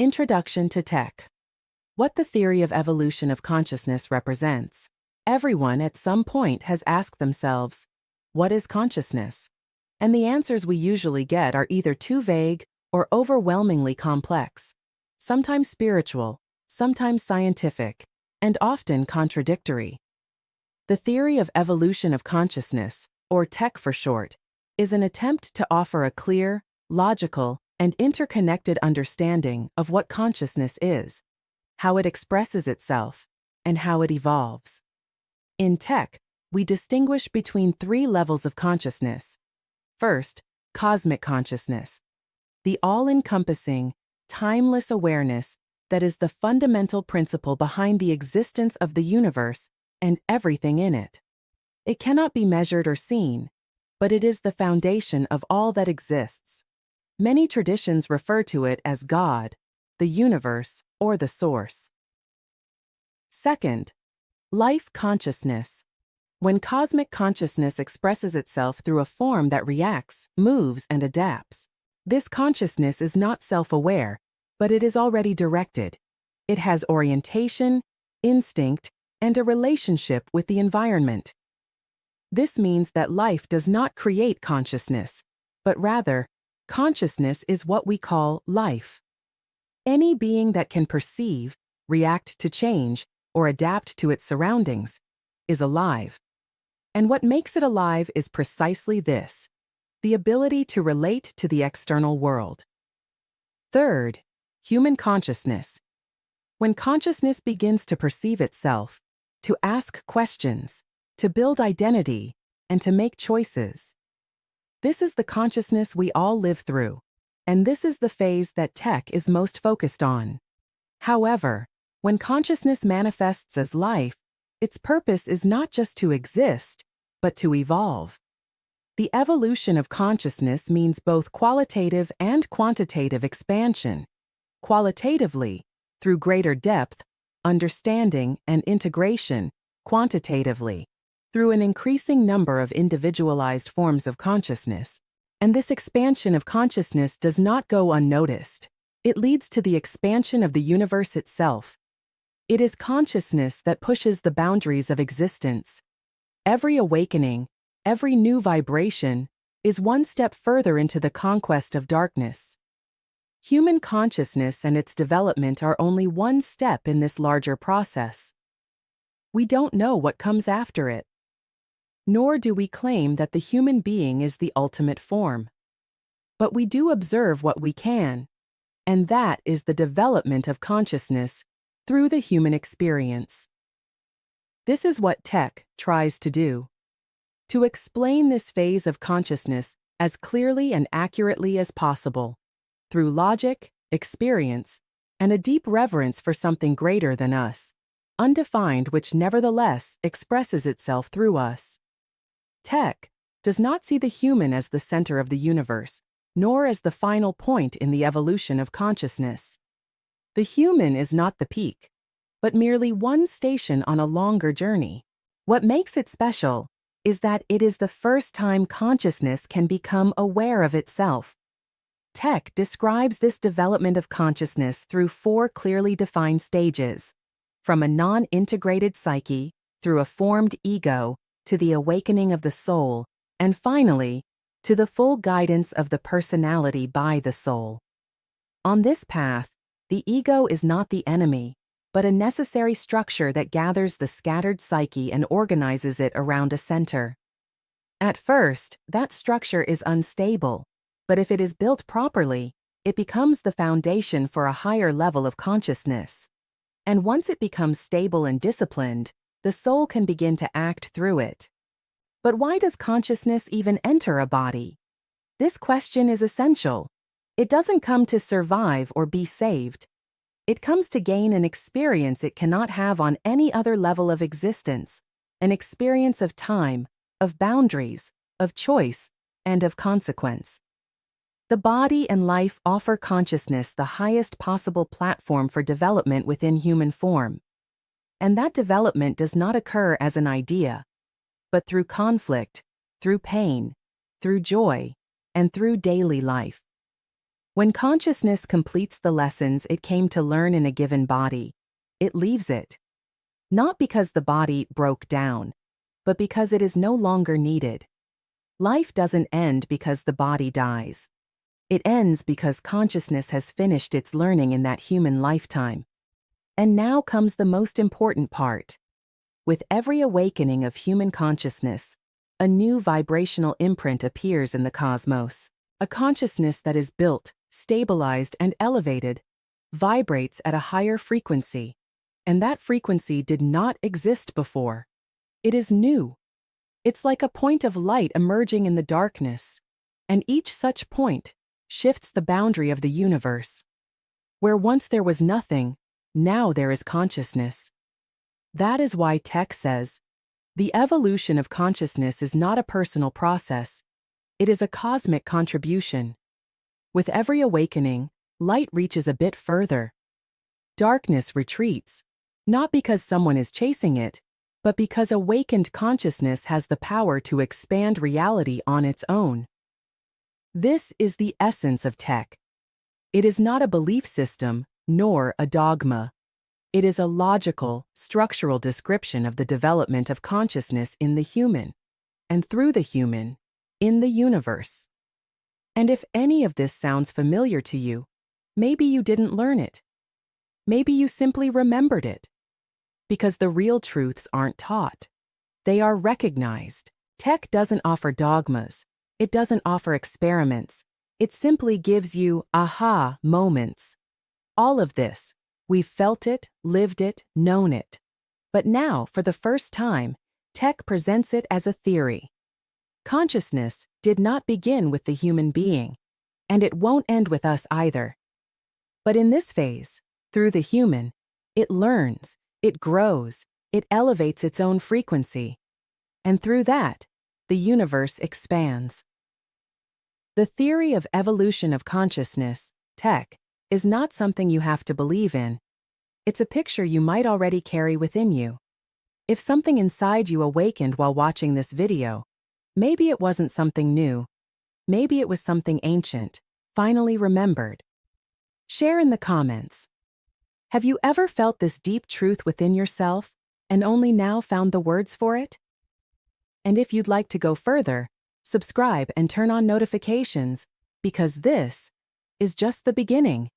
Introduction to Tech. What the theory of evolution of consciousness represents. Everyone at some point has asked themselves, what is consciousness? And the answers we usually get are either too vague or overwhelmingly complex, sometimes spiritual, sometimes scientific, and often contradictory. The theory of evolution of consciousness, or Tech for short, is an attempt to offer a clear, logical, and interconnected understanding of what consciousness is, how it expresses itself, and how it evolves. In Tech, we distinguish between three levels of consciousness. First, cosmic consciousness, the all-encompassing, timeless awareness that is the fundamental principle behind the existence of the universe and everything in it. It cannot be measured or seen, but it is the foundation of all that exists. Many traditions refer to it as God, the universe, or the source. Second, life consciousness. When cosmic consciousness expresses itself through a form that reacts, moves, and adapts. This consciousness is not self-aware, but it is already directed. It has orientation, instinct, and a relationship with the environment. This means that life does not create consciousness, but rather, consciousness is what we call life. Any being that can perceive, react to change, or adapt to its surroundings is alive. And what makes it alive is precisely this: the ability to relate to the external world. Third, human consciousness. When consciousness begins to perceive itself, to ask questions, to build identity, and to make choices. This is the consciousness we all live through, and this is the phase that Tech is most focused on. However, when consciousness manifests as life, its purpose is not just to exist, but to evolve. The evolution of consciousness means both qualitative and quantitative expansion. Qualitatively, through greater depth, understanding, and integration; quantitatively, through an increasing number of individualized forms of consciousness. And this expansion of consciousness does not go unnoticed. It leads to the expansion of the universe itself. It is consciousness that pushes the boundaries of existence. Every awakening, every new vibration, is one step further into the conquest of darkness. Human consciousness and its development are only one step in this larger process. We don't know what comes after it. Nor do we claim that the human being is the ultimate form. But we do observe what we can, and that is the development of consciousness through the human experience. This is what Tech tries to do: to explain this phase of consciousness as clearly and accurately as possible, through logic, experience, and a deep reverence for something greater than us, undefined, which nevertheless expresses itself through us. Tech does not see the human as the center of the universe, nor as the final point in the evolution of consciousness. The human is not the peak, but merely one station on a longer journey. What makes it special is that it is the first time consciousness can become aware of itself. Tech describes this development of consciousness through four clearly defined stages: from a non-integrated psyche, through a formed ego, to the awakening of the soul, and finally, to the full guidance of the personality by the soul. On this path, the ego is not the enemy, but a necessary structure that gathers the scattered psyche and organizes it around a center. At first, that structure is unstable, but if it is built properly, it becomes the foundation for a higher level of consciousness. And once it becomes stable and disciplined, the soul can begin to act through it. But why does consciousness even enter a body? This question is essential. It doesn't come to survive or be saved. It comes to gain an experience it cannot have on any other level of existence, an experience of time, of boundaries, of choice, and of consequence. The body and life offer consciousness the highest possible platform for development within human form. And that development does not occur as an idea, but through conflict, through pain, through joy, and through daily life. When consciousness completes the lessons it came to learn in a given body, it leaves it. Not because the body broke down, but because it is no longer needed. Life doesn't end because the body dies. It ends because consciousness has finished its learning in that human lifetime. And now comes the most important part. With every awakening of human consciousness, a new vibrational imprint appears in the cosmos. A consciousness that is built, stabilized, and elevated, vibrates at a higher frequency. And that frequency did not exist before. It is new. It's like a point of light emerging in the darkness, and each such point shifts the boundary of the universe. Where once there was nothing, now there is consciousness. That is why Tech says, the evolution of consciousness is not a personal process, it is a cosmic contribution. With every awakening, light reaches a bit further. Darkness retreats, not because someone is chasing it, but because awakened consciousness has the power to expand reality on its own. This is the essence of Tech. It is not a belief system, nor a dogma. It is a logical, structural description of the development of consciousness in the human, and through the human, in the universe. And if any of this sounds familiar to you, maybe you didn't learn it. Maybe you simply remembered it. Because the real truths aren't taught. They are recognized. Tech doesn't offer dogmas. It doesn't offer experiments. It simply gives you aha moments. All of this, we've felt it, lived it, known it. But now, for the first time, Tech presents it as a theory. Consciousness did not begin with the human being, and it won't end with us either. But in this phase, through the human, it learns, it grows, it elevates its own frequency. And through that, the universe expands. The theory of evolution of consciousness, Tech, is not something you have to believe in. It's a picture you might already carry within you. If something inside you awakened while watching this video, maybe it wasn't something new. Maybe it was something ancient, finally remembered. Share in the comments. Have you ever felt this deep truth within yourself and only now found the words for it? And if you'd like to go further, subscribe and turn on notifications, because this is just the beginning.